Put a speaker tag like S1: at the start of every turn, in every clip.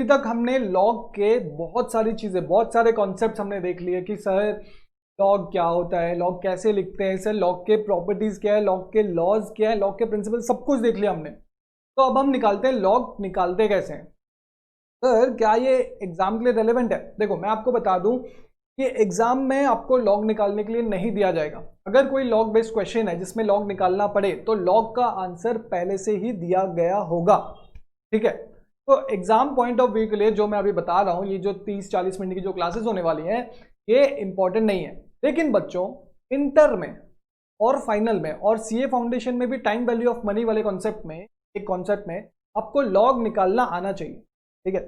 S1: अभी तक हमने लॉग के बहुत सारी चीजें, बहुत सारे कॉन्सेप्ट्स हमने देख लिए कि सर लॉग क्या होता है, लॉग कैसे लिखते हैं सर, लॉग के प्रॉपर्टीज क्या है, लॉग के लॉज क्या है, लॉग के प्रिंसिपल, सब कुछ देख लिया हमने। तो अब हम निकालते हैं लॉग निकालते कैसे हैं। सर क्या ये एग्जाम के लिए रेलेवेंट है? देखो मैं आपको बता दूं कि एग्जाम में आपको लॉग निकालने के लिए नहीं दिया जाएगा। अगर कोई लॉग बेस्ड क्वेश्चन है जिसमें लॉग निकालना पड़े तो लॉग का आंसर पहले से ही दिया गया होगा, ठीक है। तो एग्जाम पॉइंट ऑफ व्यू के लिए जो मैं अभी बता रहा हूं, ये जो 30-40 मिनट की जो क्लासेस होने वाली हैं ये इंपॉर्टेंट नहीं है। लेकिन बच्चों इंटर में और फाइनल में और सीए फाउंडेशन में भी टाइम वैल्यू ऑफ मनी वाले कॉन्सेप्ट में, एक कॉन्सेप्ट में आपको लॉग निकालना आना चाहिए, ठीक है।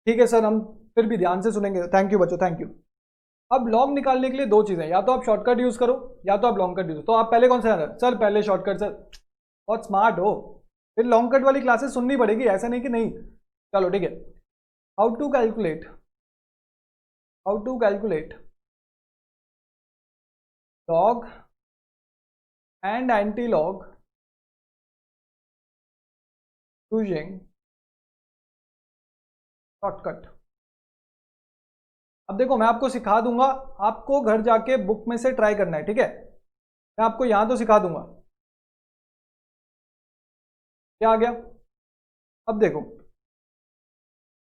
S1: ठीक है सर, हम फिर भी ध्यान से सुनेंगे। थैंक यू बच्चों, थैंक यू। अब लॉग निकालने के लिए दो चीजें, या तो आप शॉर्टकट यूज करो या तो आप लॉन्ग कट यूज। तो आप पहले कौन सा सर? पहले शॉर्टकट सर, बहुत स्मार्ट हो। फिर लॉन्ग कट वाली क्लासेस सुननी पड़ेगी, ऐसा नहीं कि नहीं। चलो ठीक है। How to calculate, log and antilog using shortcut. अब देखो मैं आपको सिखा दूंगा, आपको घर जाके बुक में से ट्राई करना है, ठीक है। मैं आपको यहां तो सिखा दूंगा। क्या आ गया? अब देखो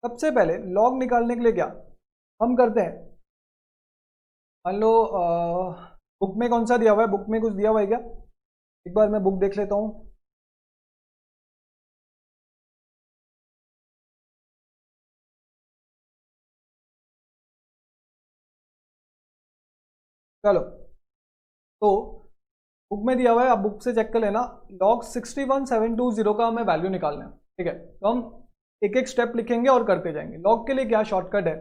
S1: सबसे पहले लॉग निकालने के लिए क्या हम करते हैं, मान लो बुक में कौन सा दिया हुआ है, बुक में कुछ दिया हुआ है क्या? एक बार मैं बुक देख लेता हूं। चलो तो बुक में दिया हुआ है, आप बुक से चेक कर लेना। लॉग 61720 का हमें वैल्यू निकालना है, ठीक है। तो हम एक एक स्टेप लिखेंगे और करते जाएंगे। लॉग के लिए क्या शॉर्टकट है,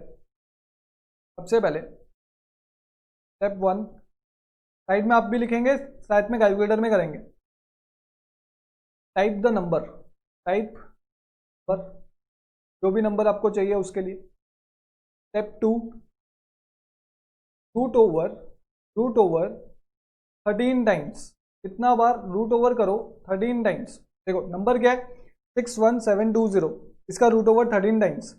S1: सबसे पहले स्टेप 1 साइड में आप भी लिखेंगे, साथ में कैलकुलेटर में करेंगे। टाइप द नंबर, टाइप पर जो भी नंबर आपको चाहिए उसके लिए। Step 2 root over 13 times. कितना बार रूट ओवर करो? 13 टाइम्स। देखो नंबर क्या है 61720, इसका रूट ओवर 13 टाइम्स।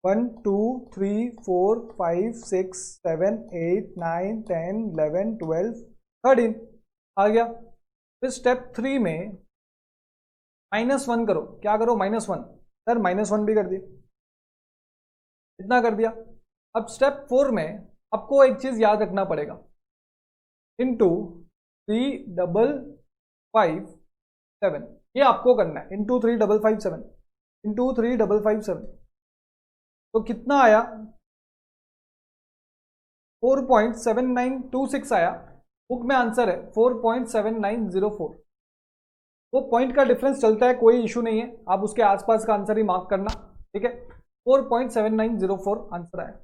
S1: 1 2 3 4 5 6 7 8 9 10 11 12 13 आ गया। फिर स्टेप 3 में -1 करो। क्या करो? -1। सर -1 भी कर दिया, इतना कर दिया। अब स्टेप 4 में आपको एक चीज याद रखना पड़ेगा, इंटू 3557, ये आपको करना है। इंटू 3557, इंटू 3557 तो कितना आया? 4.7926 आया। बुक में आंसर है 4.7904। वो पॉइंट का डिफरेंस चलता है, कोई इशू नहीं है, आप उसके आसपास का आंसर ही मार्क करना, ठीक है। 4.7904 आंसर आया।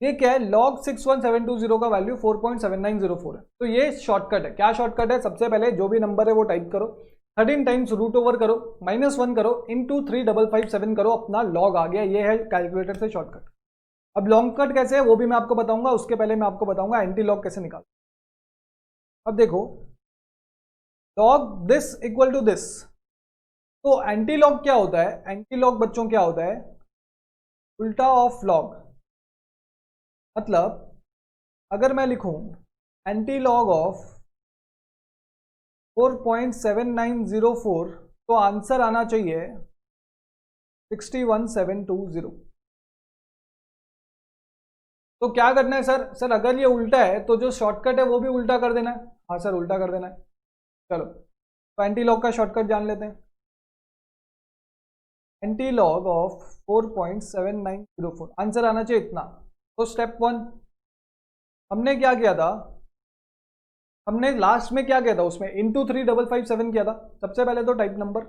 S1: ये क्या है? लॉग 61720 का वैल्यू 4.7904 है। तो ये शॉर्टकट है। क्या शॉर्टकट है? सबसे पहले जो भी नंबर है वो टाइप करो, 13 टाइम्स रूट ओवर करो, -1 करो, इंटू 3557 करो, अपना लॉग आ गया। ये है कैलकुलेटर से शॉर्टकट। अब लॉन्ग कट कैसे है वो भी मैं आपको बताऊंगा, उसके पहले मैं आपको बताऊंगा एंटी लॉग कैसे निकाल। अब देखो log this equal to this, तो एंटी लॉग क्या होता है? एंटी लॉग बच्चों क्या होता है? उल्टा ऑफ लॉग। मतलब अगर मैं लिखूं एंटी लॉग ऑफ 4.7904 तो आंसर आना चाहिए 61720। तो क्या करना है सर? अगर ये उल्टा है तो जो शॉर्टकट है वो भी उल्टा कर देना है। हाँ सर उल्टा कर देना है। चलो तो एंटी लॉग का शॉर्टकट जान लेते हैं। एंटी लॉग ऑफ 4.7904 आंसर आना चाहिए इतना। तो स्टेप 1 हमने क्या किया था, हमने लास्ट में क्या किया था, उसमें इंटू 3557 किया था। सबसे पहले तो टाइप नंबर,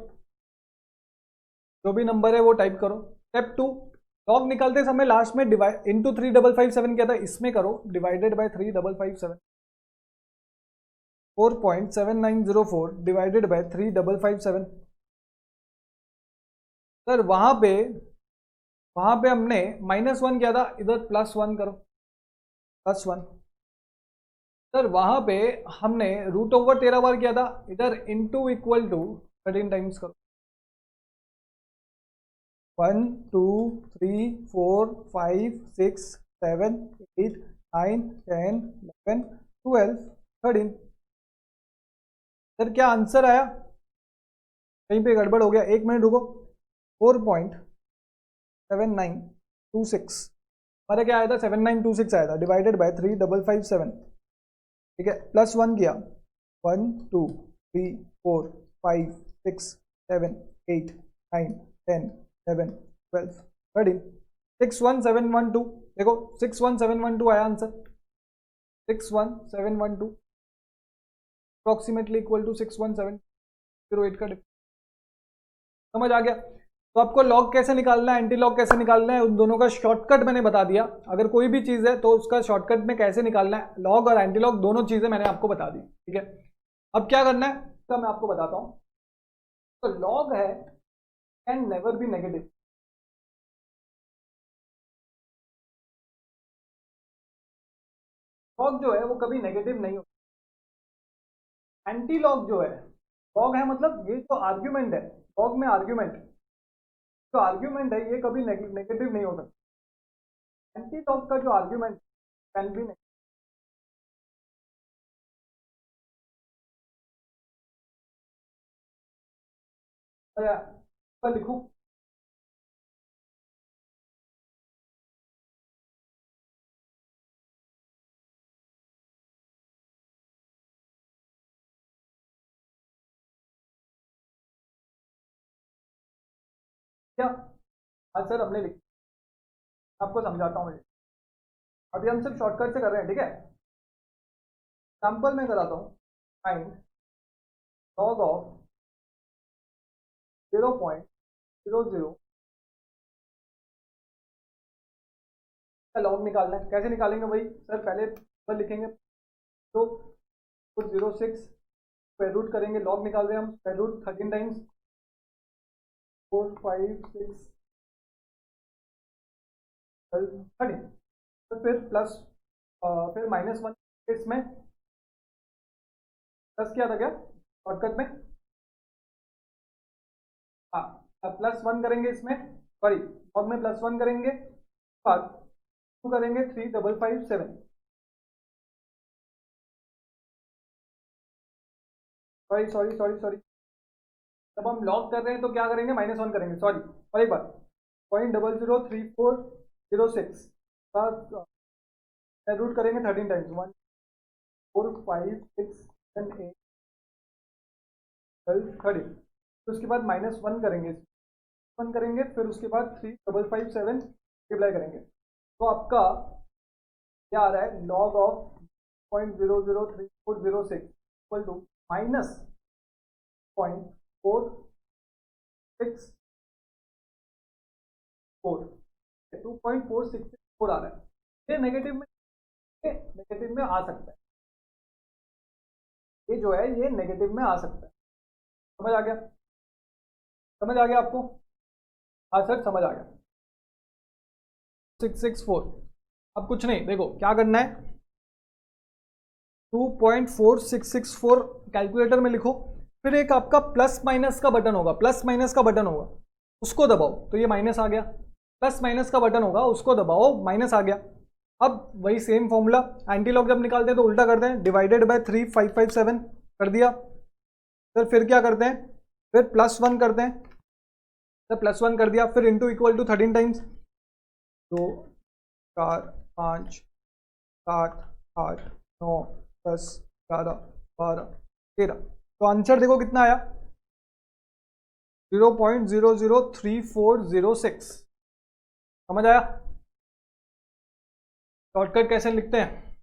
S1: जो भी नंबर है वो टाइप करो। स्टेप 2 लॉग निकालते समय लास्ट में डिवाइड इंटू 3557 किया था, इसमें करो divided by 3557। 4.7904 divided by 3557। Sir वहां पे हमने -1 किया था, इधर +1 करो, +1। सर वहां पे हमने रूट ओवर 13 बार किया था, इधर इंटू इक्वल टू 13 टाइम्स करो। 1 2 3 4 5 6 7 8 9 10 11 12 13। सर क्या आंसर आया? कहीं पे गड़बड़ हो गया, 1 मिनट रुको। 4.7926 हमारा क्या आया था? 7926 आया था, डिवाइडेड बाय 3557। ठीक है, +1 किया, 1 2 3 4 5 6 7 8 9 10 11 12 13 61712। देखो 61712 आया आंसर, 61712 अप्रोक्सीमेटली इक्वल टू 61708 का डिफरेंस। समझ आ गया? तो आपको लॉग कैसे निकालना है, एंटी लॉग कैसे निकालना है, उन दोनों का शॉर्टकट मैंने बता दिया। अगर कोई भी चीज़ है तो उसका शॉर्टकट में कैसे निकालना है, लॉग और एंटी लॉग दोनों चीज़ें मैंने आपको बता दी। ठीक है, अब क्या करना है तो मैं आपको बताता हूँ। तो लॉग है can never be negative. Log जो है वो कभी नेगेटिव नहीं होता। एंटी लॉग जो है, लॉग है मतलब ये जो आर्ग्यूमेंट है, लॉग में आर्ग्यूमेंट, जो आर्ग्यूमेंट है ये कभी नेगेटिव नहीं हो सकता। एंटी लॉग का जो आर्ग्यूमेंट कैन बी लिखूं। क्या? हाँ सर हमने लिखा, आपको समझाता हूँ। अभी हम सिर्फ शॉर्टकट से कर रहे हैं, ठीक है। एग्जाम्पल में कराता हूँ। फाइंड लॉग ऑफ 0.00 का लॉग निकालना है। कैसे निकालेंगे भाई? सर पहले पर लिखेंगे तो 06 स्क्वायर रूट करेंगे, लॉग निकाल रहे हैं हम, स्क्वायर रूट 13 टाइम्स 4 5 6 12 13। तो फिर प्लस, फिर -1 इसमें प्लस किया था क्या शॉर्टकट में? हाँ, अब +1 करेंगे इसमें, सॉरी लॉग में +1 करेंगे, बाद 2 करेंगे 3557। सॉरी सॉरी सॉरी सॉरी, जब हम लॉग कर रहे हैं तो क्या करेंगे? -1 करेंगे, सॉरी। और एक बार 0.003406 का रूट करेंगे 13 टाइम्स, 1 4 5 6 7 8 12 13। तो उसके बाद -1 करेंगे, 1 करेंगे, फिर उसके बाद 3557 मल्टीप्लाई करेंगे। तो आपका क्या आ रहा है? लॉग ऑफ 0.003406 इक्वल टू -0.46 2.464 आ रहा है। ये नेगेटिव में, ये नेगेटिव में आ सकता है, ये जो है ये नेगेटिव में आ सकता है। समझ आ गया? समझ आ गया आपको? हाँ सर समझ आ गया। 664। अब कुछ नहीं, देखो क्या करना है, 2.4664 कैलकुलेटर में लिखो, फिर एक आपका प्लस माइनस का बटन होगा, प्लस माइनस का बटन होगा, उसको दबाओ तो ये माइनस आ गया। प्लस माइनस का बटन होगा उसको दबाओ, माइनस आ गया। अब वही सेम फॉर्मूला, एंटी लॉग जब निकालते हैं तो उल्टा करते हैं, डिवाइडेड बाय 3557 कर दिया। फिर क्या करते हैं? फिर +1 करते हैं, तो +1 कर दिया, फिर इंटू इक्वल टू 13 टाइम्स, 2 4 5 7 8 9 10 11 12 13। तो आंसर देखो कितना आया, 0.003406। समझ आया? शॉर्टकट कैसे लिखते हैं?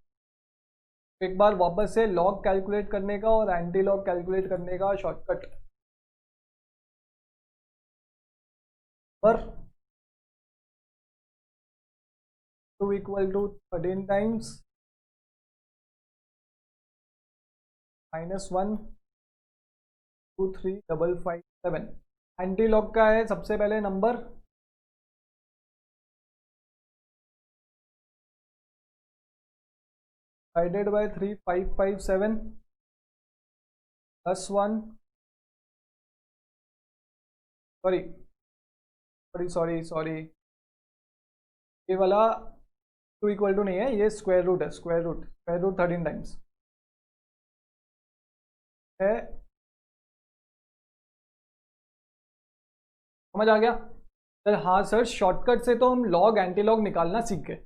S1: एक बार वापस से लॉग कैलकुलेट करने का और एंटी लॉग कैलकुलेट करने का शॉर्टकट पर 2 equal to 13 times -1 23557। Anti log का है सबसे पहले number divided by 3557 +1, sorry sorry sorry sorry, ये वाला 2 इक्वल टू नहीं है, ये स्क्वायर रूट है, स्क्वायर रूट 13 टाइम्स है। समझ आ गया सर? हाँ सर, शॉर्टकट से तो हम लॉग एंटी लॉग निकालना सीख गए,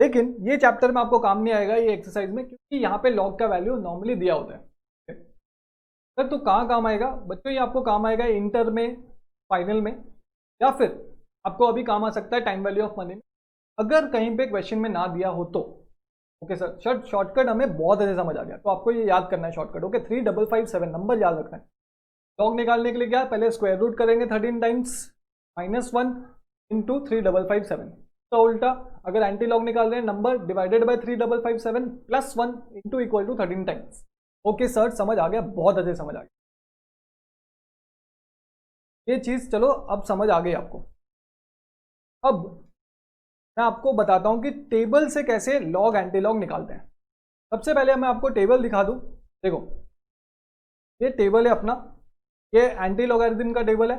S1: लेकिन ये चैप्टर में आपको काम नहीं आएगा ये एक्सरसाइज में, क्योंकि यहाँ पे लॉग का वैल्यू नॉर्मली दिया होता है सर। तो कहाँ काम आएगा बच्चों? ये आपको काम आएगा इंटर में, फाइनल में, या फिर आपको अभी काम आ सकता है टाइम वैल्यू ऑफ मनी में, अगर कहीं पे क्वेश्चन में ना दिया हो तो। ओके सर, शॉर्टकट हमें बहुत अच्छे समझ आ गया, तो आपको ये याद करना है शॉर्टकट। ओके, 3557 नंबर याद रखना है। लॉग निकालने के लिए क्या, पहले स्क्वायर रूट करेंगे 13 टाइम्स -1 इंटू 3557, तो उल्टा अगर एंटी लॉग निकाल रहे हैं number divided by 3557 plus 1 into equal to 13 times. Okay sir, समझ आ गया, बहुत अच्छे समझ आ गया ये चीज। चलो अब समझ आ गई आपको। अब मैं आपको बताता हूं कि टेबल से कैसे लॉग एंटी लॉग निकालते हैं। सबसे पहले मैं आपको टेबल दिखा दूं। देखो ये टेबल है अपना, ये एंटी लॉगरिथम का टेबल है।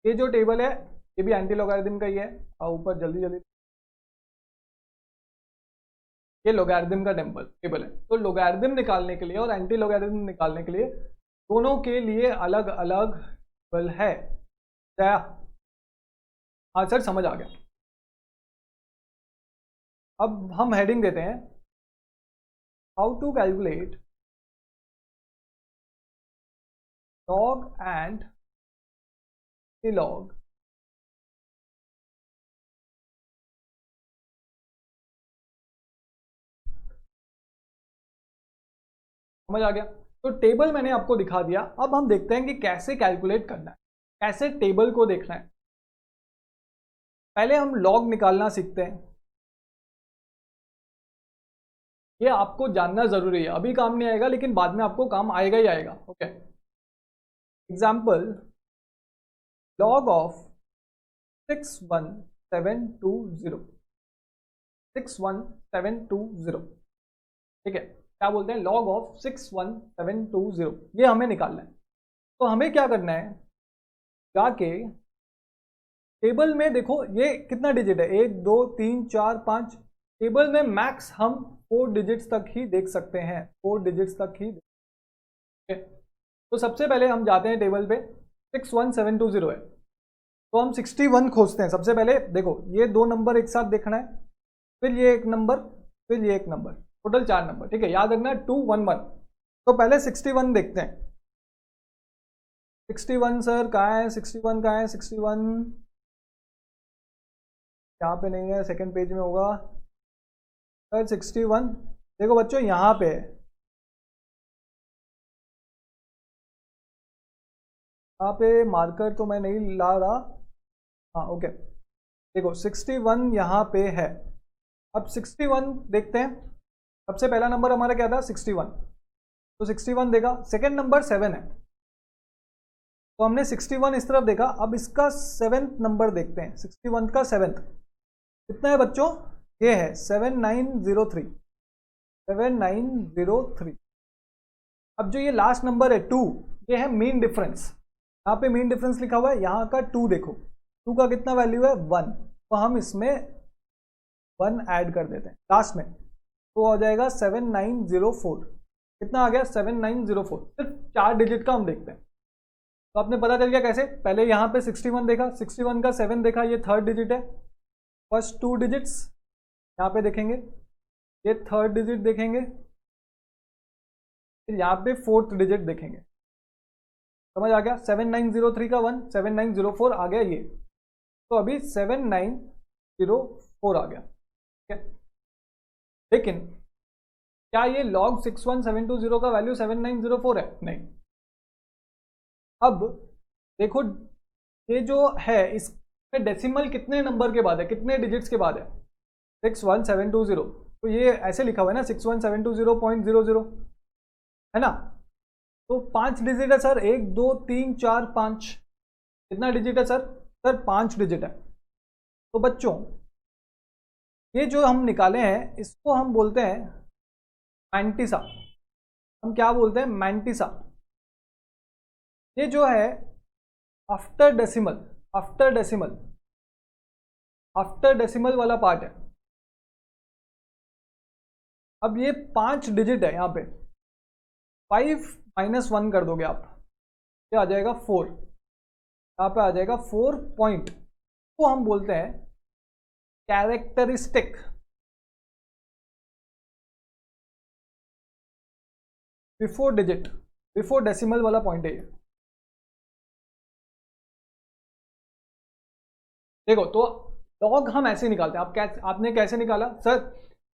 S1: ये जो टेबल है ये भी एंटी लॉगरिथम का ही है। ऊपर जल्दी जल्दी, ये लॉगरिथम का टेबल है। तो लॉगरिथम निकालने के लिए और एंटी लॉगरिथम निकालने के लिए दोनों के लिए अलग अलग टेबल है। हाँ सर, समझ आ गया। अब हम हेडिंग देते हैं, how to calculate log and log समझ आ गया। तो टेबल मैंने आपको दिखा दिया, अब हम देखते हैं कि कैसे कैलकुलेट करना है, कैसे टेबल को देखना है। पहले हम लॉग निकालना सीखते हैं, ये आपको जानना जरूरी है, अभी काम नहीं आएगा लेकिन बाद में आपको काम आएगा ही आएगा। ओके, एग्जाम्पल, लॉग ऑफ 61720, 61720, ठीक है, क्या बोलते हैं, लॉग ऑफ 61720, ये हमें निकालना है। तो हमें क्या करना है, जाके टेबल में देखो ये कितना डिजिट है, 1 2 3 4 5, टेबल में मैक्स हम 4 डिजिट्स तक ही देख सकते हैं, 4 डिजिट्स तक ही। तो सबसे पहले हम जाते हैं टेबल पे, 61720 है, तो हम 61 खोजते हैं। सबसे पहले देखो ये 2 नंबर एक साथ देखना है, फिर ये एक नंबर, फिर ये एक नंबर, टोटल 4 नंबर, ठीक है, याद रखना 211। तो पहले 61 देखते हैं। 61 सर कहाँ है, 61 कहाँ है, 61 यहाँ पे नहीं है, सेकंड पेज में होगा सर। 61 देखो बच्चों यहाँ पे है, यहाँ पे मार्कर तो मैं नहीं ला रहा। हाँ ओके, देखो 61 यहाँ पे है। अब 61 देखते हैं, सबसे पहला नंबर हमारा क्या था, 61, तो 61 देखा। सेकंड नंबर 7 है, तो हमने 61 इस तरफ देखा। अब इसका 7th नंबर देखते हैं, 61 का 7th कितना है बच्चों, ये है 7903, 7903। अब जो ये लास्ट नंबर है 2, ये है मीन डिफरेंस, यहाँ पे मीन डिफरेंस लिखा हुआ है, यहाँ का 2 देखो, 2 का कितना वैल्यू है 1, तो हम इसमें 1 ऐड कर देते हैं लास्ट में, तो हो जाएगा 7904। कितना आ गया, 7904। सिर्फ 4 डिजिट का हम देखते हैं, तो आपने पता चल गया कैसे। पहले यहाँ पे 61 देखा, 61 का 7 देखा, ये 3rd डिजिट है। फर्स्ट 2 डिजिट्स यहाँ पे देखेंगे, ये 3rd डिजिट देखेंगे, फिर यहाँ पे 4th डिजिट देखेंगे। समझ आ गया, 7903 का 1, 7904 आ गया ये, तो अभी 7904 आ गया, ठीक है। लेकिन क्या ये log 61720 का वैल्यू 7904 है, नहीं। अब देखो ये जो है इसमें डेसिमल कितने नंबर के बाद है, कितने डिजिट्स के बाद है, 61720, तो ये ऐसे लिखा हुआ है ना 61720.00, है ना। तो 5 डिजिट है सर, 1 2 3 4 5, कितना डिजिट है सर, सर 5 डिजिट है। तो बच्चों ये जो हम निकाले हैं इसको हम बोलते हैं मैंटिसा, हम क्या बोलते हैं, मैंटिसा। ये जो है after decimal, after decimal, after decimal वाला पार्ट है। अब ये 5 डिजिट है, यहाँ पे 5 - 1 कर दोगे आप, ये आ जाएगा 4, यहाँ पे आ जाएगा 4 पॉइंट, को हम बोलते हैं characteristic. Before digit, before decimal वाला पॉइंट है ये। देखो तो लॉग हम ऐसे निकालते हैं। आपने कैसे निकाला सर?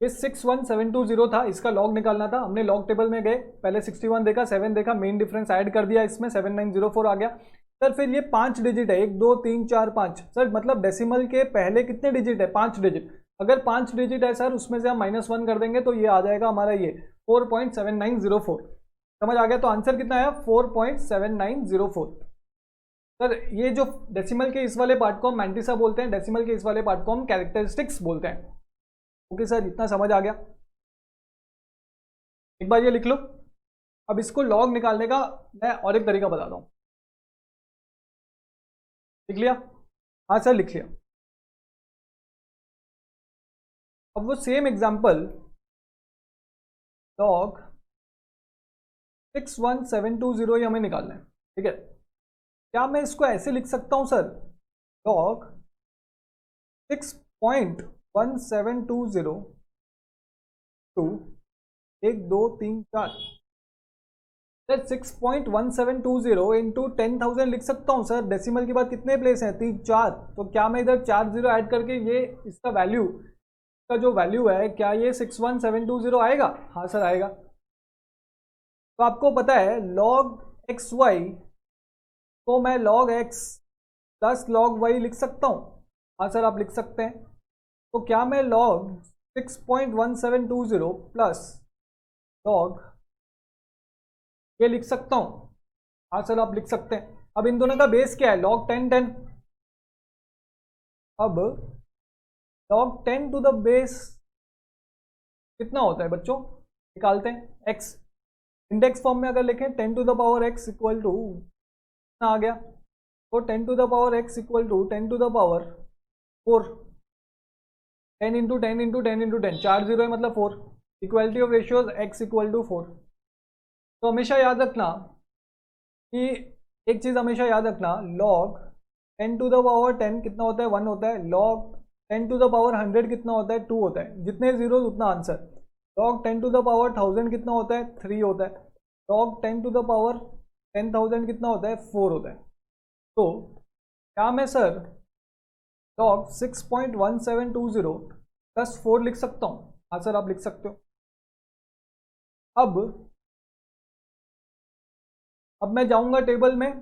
S1: ये 61720 था, इसका लॉग निकालना था। हमने लॉग टेबल में गए, पहले 61 देखा, 7 देखा, मेन डिफरेंस ऐड कर दिया, इसमें 7904 आ गया। सर फिर ये 5 डिजिट है, 1 2 3 4 5। सर मतलब डेसिमल के पहले कितने डिजिट है? 5 डिजिट। अगर 5 डिजिट है सर, उसमें से हम -1 कर देंगे तो ये आ जाएगा हमारा ये 4.7904। समझ आ गया? तो आंसर कितना आया? 4.7904। सर ये जो डेसिमल के इस वाले पार्ट को हम मैंटिसा बोलते हैं, डेसिमल के इस वाले पार्ट को हम कैरेक्टरिस्टिक्स बोलते हैं। ओके सर, इतना समझ आ गया? एक बार ये लिख लो। अब इसको लॉग निकालने का मैं और एक तरीका बताता हूं। लिख लिया? हाँ सर लिख लिया। अब वो सेम एग्जांपल लॉग 61720 ही हमें निकालना है, ठीक है? क्या मैं इसको ऐसे लिख सकता हूं sir? Log 6.1720 to 1 2 3 4। Sir 6.1720 into 10,000 लिख सकता हूँ सर। डेसिमल के बाद कितने प्लेस हैं? 3 4। तो क्या मैं इधर 4 जीरो ऐड करके ये इसका वैल्यू, इसका जो वैल्यू है, क्या ये 61720 आएगा? हाँ सर आएगा। तो आपको पता है लॉग एक्स वाई को मैं log x plus log y लिख सकता हूँ। हाँ सर आप लिख सकते हैं। तो क्या मैं लॉग 6.1720 प्लस लॉग ये लिख सकता हूँ? हाँ सर आप लिख सकते हैं। अब इन दोनों का बेस क्या है? लॉग 10 10। अब लॉग 10 टू द बेस कितना होता है बच्चों? निकालते हैं। एक्स इंडेक्स फॉर्म में अगर लिखें 10 to the power x equal to कितना आ गया? तो 10 to the power x equal to 10 to the power 4। 10 into 10 into 10 into 10, 4 zero है मतलब 4। Equality of ratios x equal to 4। तो हमेशा याद रखना कि एक चीज़ हमेशा याद रखना, लॉग 10 टू द पावर 10 कितना होता है? 1 होता है। लॉग 10 टू द पावर 100 कितना होता है? 2 होता है। जितने जीरो उतना answer. Log 10 to the power 1000 कितना होता है? 3 होता है। लॉग 10 टू द पावर 10,000 कितना होता है? 4 होता है। तो क्या मैं सर लॉग 6.1720 प्लस 4 लिख सकता हूँ? हाँ सर आप लिख सकते हो। अब मैं जाऊंगा टेबल में,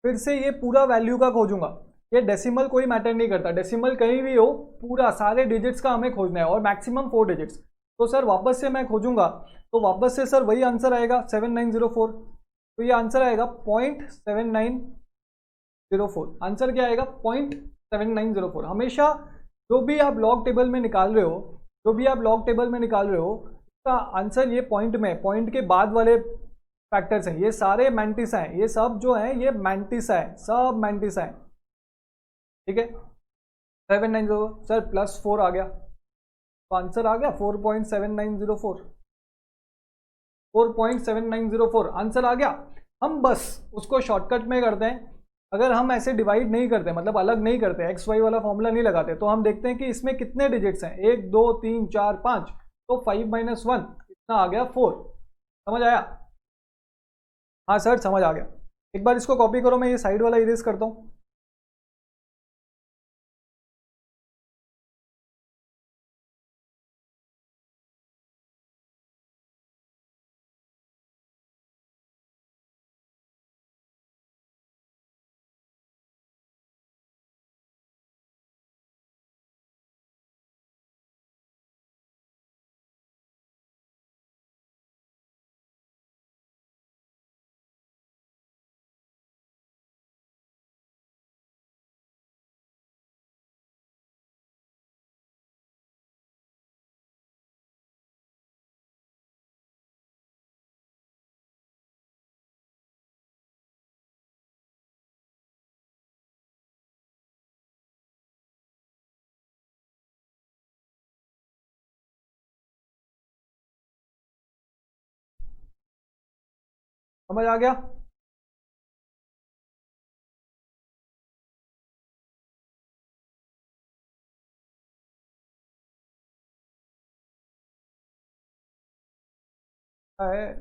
S1: फिर से ये पूरा वैल्यू का खोजूंगा। ये डेसिमल कोई मैटर नहीं करता, डेसिमल कहीं भी हो, पूरा सारे डिजिट्स का हमें खोजना है और मैक्सिमम 4 डिजिट्स। तो सर वापस से मैं खोजूंगा, तो वापस से सर वही आंसर आएगा 7904। तो ये आंसर आएगा 0.7904। आंसर क्या आएगा? 0.7904। हमेशा जो भी आप लॉग टेबल में निकाल रहे हो, जो भी आप लॉग टेबल में निकाल रहे हो, उसका आंसर ये पॉइंट में, पॉइंट के बाद वाले फैक्टर्स हैं, ये सारे मैंटिसा हैं। ये सब जो है ये मैंटिसा है, सब मैंटिसा है, ठीक है? 790 सर प्लस 4 आ गया, तो आंसर आ गया 4.7904। 4.7904 आंसर आ गया। हम बस उसको शॉर्टकट में करते हैं। अगर हम ऐसे डिवाइड नहीं करते, मतलब अलग नहीं करते, एक्स वाई वाला फॉर्मूला नहीं लगाते, तो हम देखते हैं कि इसमें कितने डिजिट्स हैं, 1 2 3 4 5। तो 5 - 1 कितना आ गया? 4। समझ आया? हाँ सर समझ आ गया। एक बार इसको कॉपी करो, मैं ये साइड वाला इरेज करता हूँ। समझ आ गया? है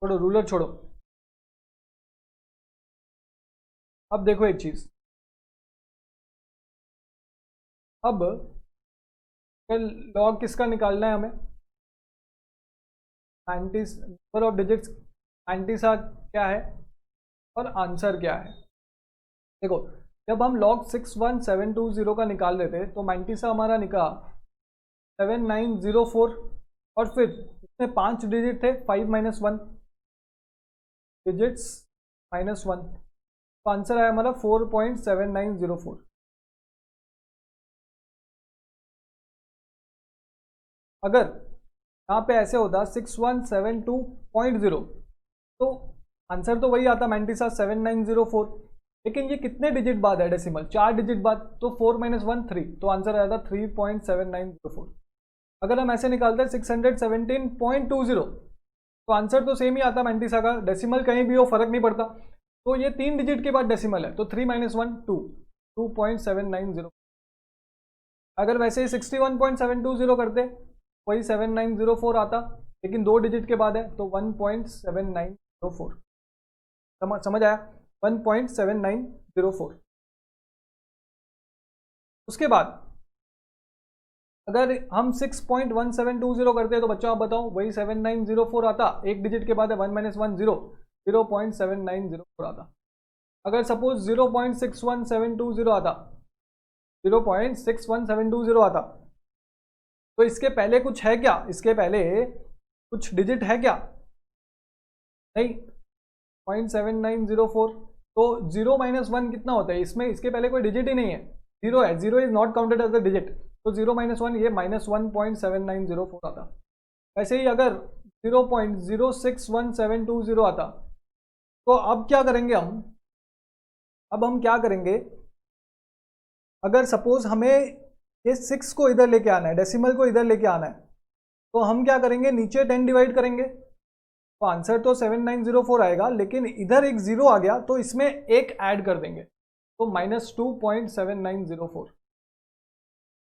S1: छोड़ो, रूलर छोड़ो। अब देखो एक चीज, अब लॉग किसका निकालना है हमें? 90, नंबर ऑफ डिजिट्स 90 क्या है और आंसर क्या है? देखो, जब हम लॉग 61720 का निकाल रहे थे तो 90 सा हमारा निकला 7904, और फिर इसमें 5 डिजिट थे, 5 माइनस 1 डिजिट्स माइनस 1, तो आंसर आया हमारा 4.7904। अगर यहाँ पे ऐसे होता 6172.0 तो आंसर तो वही आता 97,7904, लेकिन ये कितने डिजिट बाद है डेसिमल? 4 डिजिट बाद, तो 4 माइनस 1 3, तो आंसर आया था 3.7904। अगर हम ऐसे निकालते हैं 617.20 तो आंसर तो सेम ही आता 90 का, डेसिमल कहीं भी हो फर्क नहीं पड़ता। तो ये 3 डिजिट के बाद डेसिमल है, तो 3 माइनस 1 2, 2.790। अगर वैसे ही 61.720 करते वही 7904 आता, लेकिन 2 डिजिट के बाद है तो 1.7904। समझ आया? 1.7904। उसके बाद अगर हम 6.1720 करते हैं तो बच्चों आप बताओ, वही 7904 आता, एक डिजिट के बाद है 1 माइनस 1 0, 0.7904 आता। अगर सपोज 0.61720 आता, 0.61720 आता, तो इसके पहले कुछ है क्या? इसके पहले कुछ डिजिट है क्या? नहीं, 0.7904, तो 0 माइनस 1 कितना होता है इसमें? इसके पहले कोई डिजिट ही नहीं है, 0 है, 0 is not counted as a digit, तो 0 माइनस 1 ये माइनस 1.7904 आता। वैसे ही अगर 0.061720 आता, तो अब क्या करेंगे हम? अब हम क्या करेंगे, अगर सपोज हमें ये 6 को इधर लेके आना है, डेसिमल को इधर लेके आना है, तो हम क्या करेंगे, नीचे 10 डिवाइड करेंगे, तो आंसर तो 7904 आएगा, लेकिन इधर एक 0 आ गया तो इसमें एक ऐड कर देंगे, तो माइनस 2.7904।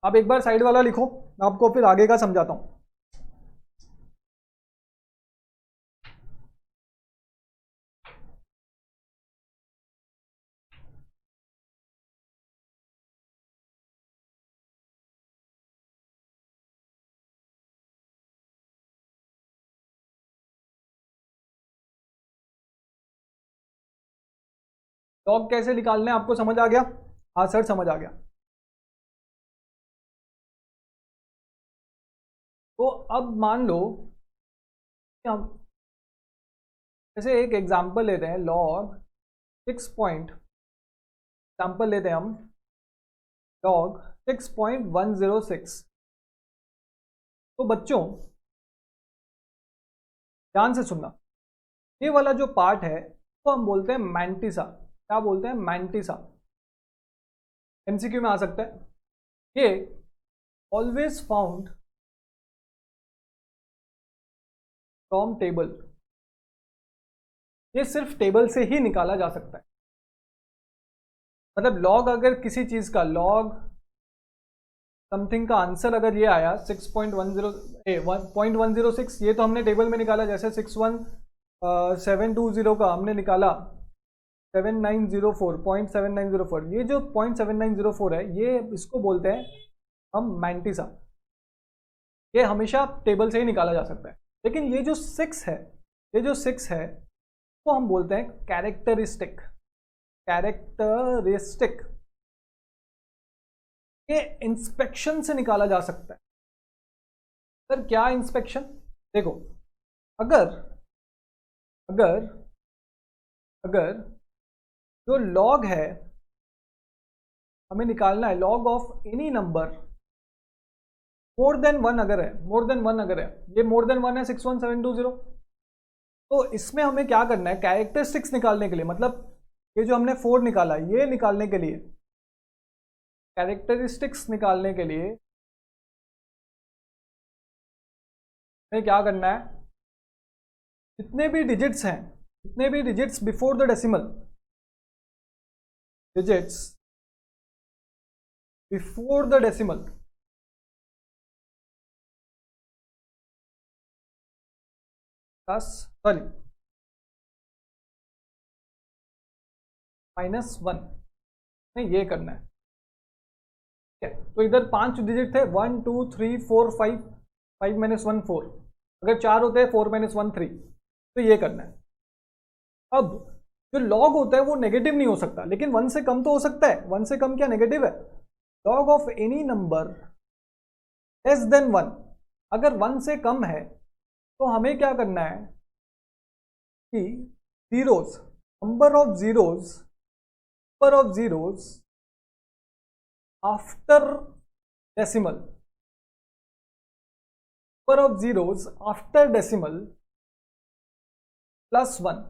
S1: अब एक बार साइड वाला लिखो, मैं आपको फिर आगे का समझाता हूं। लॉग कैसे निकालना है आपको समझ आ गया? हाँ सर समझ आ गया। तो अब मान लो कि हम जैसे एक एग्जांपल लेते हैं, लॉग 6 पॉइंट, एग्जांपल लेते हैं हम लॉग 6.106। तो बच्चों ध्यान से सुनना, ये वाला जो पार्ट है तो हम बोलते हैं मैंटिसा। क्या बोलते हैं? मैंटिसा। एमसीक्यू में आ सकता है। ये ऑलवेज फाउंड फ्रॉम टेबल, ये सिर्फ टेबल से ही निकाला जा सकता है। मतलब लॉग, अगर किसी चीज का लॉग समथिंग का आंसर अगर ये आया 6.106, ये तो हमने टेबल में निकाला, जैसे 61720 का हमने निकाला 0.7904, ये जो 0.7904 है, ये इसको बोलते हैं हम मैंटिसा। ये हमेशा टेबल से ही निकाला जा सकता है। लेकिन ये जो 6 है, ये जो 6 है तो हम बोलते हैं कैरेक्टरिस्टिक। कैरेक्टरिस्टिक ये इंस्पेक्शन से निकाला जा सकता है। सर क्या इंस्पेक्शन? देखो, अगर अगर अगर जो लॉग है हमें निकालना है, log of any number more than 1 अगर है, मोर देन 1 अगर है, ये मोर देन 1 है 61720, तो इसमें हमें क्या करना है, कैरेक्टरिस्टिक्स निकालने के लिए, मतलब ये जो हमने 4 निकाला, ये निकालने के लिए कैरेक्टरिस्टिक्स निकालने के लिए हमें क्या करना है, जितने भी डिजिट्स हैं, जितने भी digits before the decimal, digits before the decimal plus sorry -1 में ये करना है। ठीक है, तो इधर 5 डिजिट थे, 1 2 3 4 5, 5 - 1 4, अगर 4 होते हैं 4 - 1 3, तो ये करना है। अब जो लॉग होता है वो नेगेटिव नहीं हो सकता, लेकिन 1 से कम तो हो सकता है। 1 से कम क्या नेगेटिव है? Log of any number less than 1, अगर 1 से कम है तो हमें क्या करना है कि zeros, number of zeros after decimal, number of zeros after decimal +1,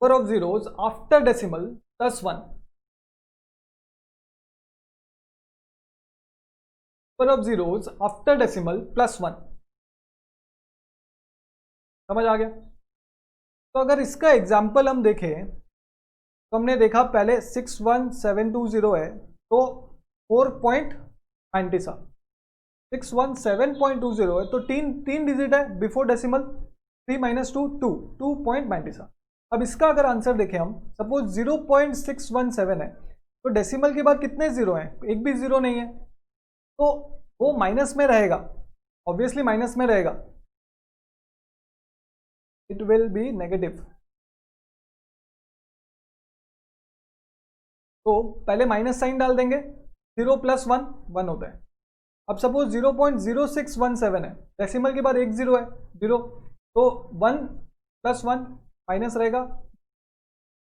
S1: number of zeros after decimal +1, number of zeros after decimal +1। समझ आ गया? तो अगर इसका एग्जाम्पल हम देखें तो हमने देखा पहले 61720 है, तो 4.97, 617.20 है तो तीन डिजिट है बिफोर डेसिमल, 3 - 2 2, 2.97। अब इसका अगर आंसर देखें हम, सपोज 0.617 है, तो डेसिमल के बाद कितने जीरो हैं? एक भी जीरो नहीं है, तो वो माइनस में रहेगा, ऑब्वियसली माइनस में रहेगा, इट विल बी नेगेटिव। तो पहले माइनस साइन डाल देंगे, 0 + 1 1 होता है। अब सपोज 0.0617 है, डेसिमल के बाद एक जीरो है, 0, तो 1 + 1 माइनस रहेगा।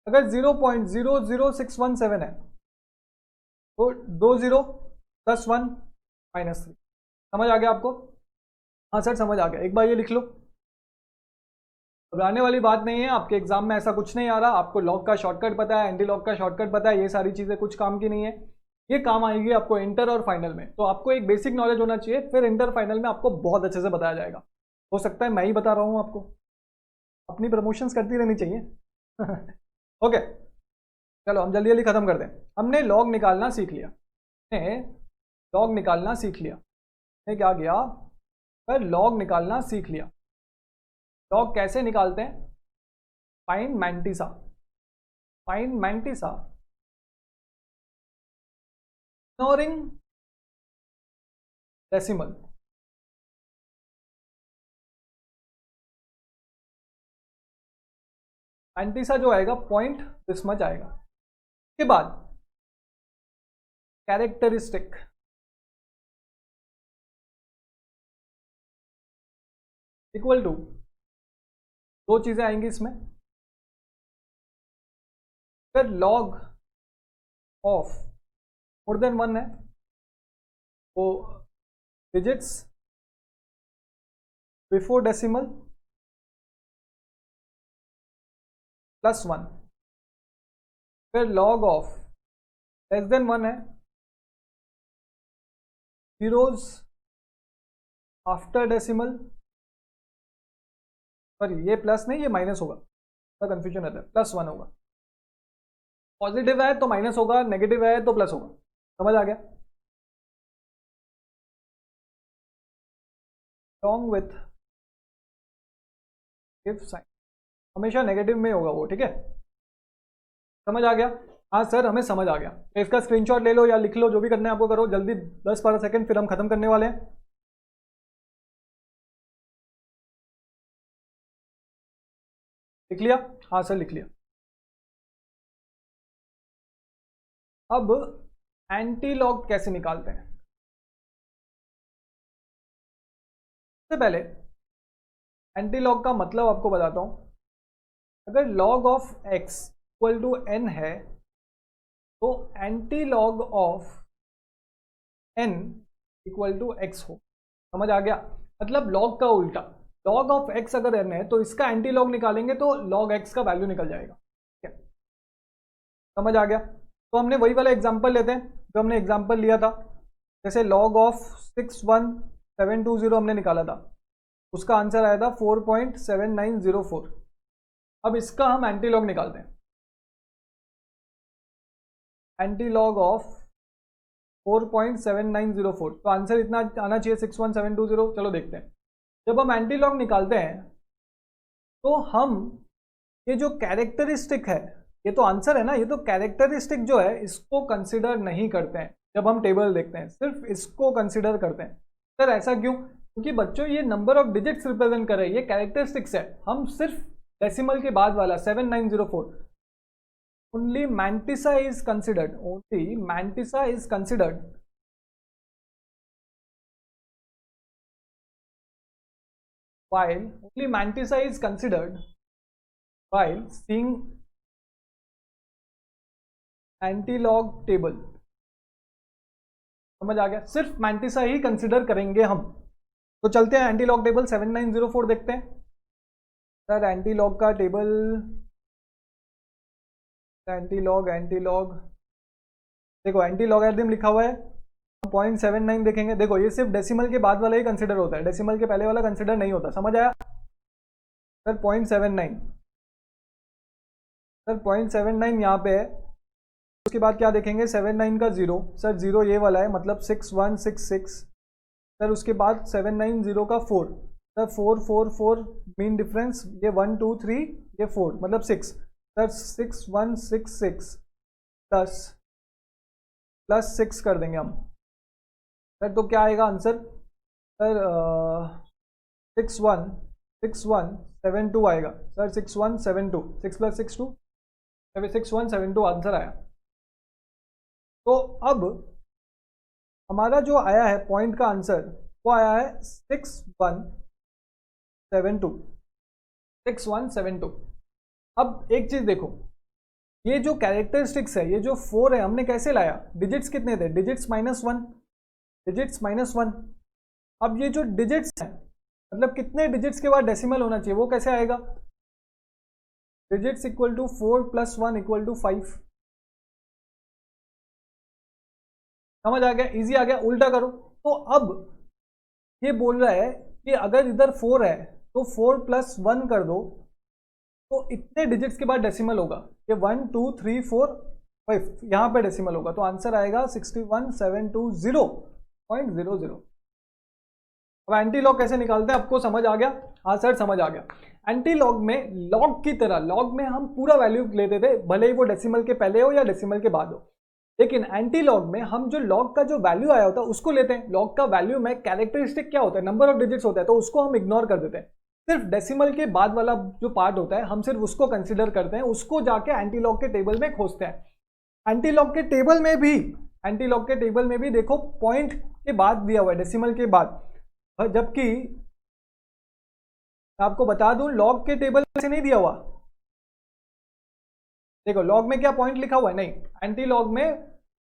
S1: अगर 0.00617 है तो 2 0 + 1 -3। समझ आ गया आपको? हाँ सर समझ आ गया, एक बार ये लिख लो। घबराने वाली बात नहीं है, आपके एग्जाम में ऐसा कुछ नहीं आ रहा। आपको लॉग का शॉर्टकट पता है, एंटी लॉग का शॉर्टकट पता है, ये सारी चीज़ें कुछ काम की नहीं है, ये काम आएगी आपको इंटर और फाइनल में। तो आपको एक बेसिक नॉलेज होना चाहिए, फिर इंटर फाइनल में आपको बहुत अच्छे से बताया जाएगा। हो सकता है मैं ही बता रहा हूँ आपको, अपनी प्रमोशंस करती रहनी चाहिए। ओके चलो हम जल्दी जल्दी खत्म कर दें। हमने लॉग निकालना सीख लिया, लॉग निकालना सीख लिया, क्या किया? लॉग निकालना सीख लिया। लॉग कैसे निकालते हैं? Find mantissa, find mantissa ignoring decimal. Mantissa जो आएगा पॉइंट दिस मच आएगा। के बाद कैरेक्टरिस्टिक, इक्वल टू, दो चीजें आएंगी इसमें। फिर लॉग ऑफ मोर देन 1 है, वो डिजिट्स बिफोर डेसिमल +1। फिर लॉग ऑफ लेस देन 1 है, जीरोस आफ्टर डेसिमल, सॉरी ये प्लस नहीं ये माइनस होगा, तो कंफ्यूजन रहता है, +1 होगा। पॉजिटिव है तो माइनस होगा, नेगेटिव है तो प्लस होगा। समझ आ गया? लॉन्ग विथ गिव साइन, हमेशा नेगेटिव में होगा वो, ठीक है? समझ आ गया? हाँ सर हमें समझ आ गया। तो इसका स्क्रीनशॉट ले लो या लिख लो, जो भी करना है आपको करो जल्दी, 10-12 सेकंड, फिर हम खत्म करने वाले हैं। लिख लिया? हाँ सर लिख लिया। अब एंटी लॉग कैसे निकालते हैं? सबसे पहले एंटी लॉग का मतलब आपको बताता हूं। अगर log of x equal to n है तो anti log of n equal to x हो। समझ आ गया? मतलब log का उल्टा, log ऑफ x अगर n है तो इसका एंटी लॉग निकालेंगे तो log x का वैल्यू निकल जाएगा। ठीक है, समझ आ गया? तो हमने वही वाला एग्जाम्पल लेते हैं जो हमने एग्जाम्पल लिया था, जैसे लॉग ऑफ 61720 हमने निकाला था, उसका आंसर आया था 4.7904। अब इसका हम एंटी लॉग निकालते हैं। एंटी लॉग ऑफ 4.7904, तो आंसर इतना आना चाहिए 61720। चलो देखते हैं। जब हम एंटी लॉग निकालते हैं तो हम ये जो कैरेक्टरिस्टिक है, ये तो आंसर है ना, ये तो कैरेक्टरिस्टिक जो है इसको कंसिडर नहीं करते हैं। जब हम टेबल देखते हैं सिर्फ इसको कंसिडर करते हैं। सर ऐसा क्यों? क्योंकि बच्चों ये नंबर ऑफ डिजिट्स रिप्रेजेंट कर रहे हैं, ये कैरेक्टरिस्टिक्स है। हम सिर्फ डेसिमल के बाद वाला 7904, only Mantissa is considered, only Mantissa is considered while only Mantissa is considered while seeing antilog table. समझ आ गया? सिर्फ मैंटिसा ही कंसिडर करेंगे हम। तो चलते हैं एंटीलॉग टेबल 7904 देखते हैं। सर एंटीलॉग का टेबल, एंटीलॉग देखो एंटीलॉग एल्गोरिथम लिखा हुआ है, हम 0.79 देखेंगे। देखो ये सिर्फ डेसिमल के बाद वाला ही कंसिडर होता है, डेसिमल के पहले वाला कंसिडर नहीं होता। समझ आया? सर 0.79, सर 0.79 यहाँ पे है। उसके बाद क्या देखेंगे? 79 का 0, सर 0 ये वाला है, मतलब 6166। सर उसके बाद 790 का 4, सर 4 मीन डिफरेंस, ये 1 2 3 ये 4 मतलब 6। सर 6166 प्लस 6 कर देंगे हम। सर तो क्या आएगा आंसर? सर 6172 आएगा। सर 6172, 6 + 6 2, 6172 आंसर आया। तो अब हमारा जो आया है पॉइंट का आंसर वो आया है 6172। अब एक चीज देखो, ये जो कैरेक्टरिस्टिक्स है, ये जो 4 है, हमने कैसे लाया? डिजिट्स कितने थे? डिजिट्स -1। अब ये जो डिजिट्स है, मतलब कितने डिजिट्स के बाद डेसिमल होना चाहिए, वो कैसे आएगा? Digits equal to 4 + 1 = 5। समझ आ गया? इजी आ गया? उल्टा करो। तो अब ये बोल रहा है कि अगर इधर 4 है तो 4 + 1 कर दो, तो इतने डिजिट्स के बाद डेसिमल होगा। ये 1 2 3 4 5 यहाँ पे डेसिमल होगा, तो आंसर आएगा 61720.00। अब एंटी लॉग कैसे निकालते हैं आपको समझ आ गया? हाँ सर समझ आ गया। एंटी लॉग में लॉग की तरह, लॉग में हम पूरा वैल्यू लेते थे, भले ही वो डेसिमल के पहले हो या डेसिमल के बाद हो, लेकिन एंटी लॉग में हम जो लॉग का जो वैल्यू आया होता है उसको लेते हैं। लॉग का वैल्यू में कैरेक्टरिस्टिक क्या होता है? नंबर ऑफ डिजिट्स होता है, तो उसको हम इग्नोर कर देते हैं। सिर्फ डेसिमल के बाद वाला जो पार्ट होता है हम सिर्फ उसको कंसिडर करते हैं, उसको जाके एंटी लॉग के टेबल में खोजते हैं। एंटी लॉग के टेबल में भी देखो पॉइंट के बाद दिया हुआ है, डेसिमल के बाद, जबकि आपको बता दूं लॉग के टेबल से नहीं दिया हुआ। देखो लॉग में क्या पॉइंट लिखा हुआ है? नहीं, एंटी लॉग में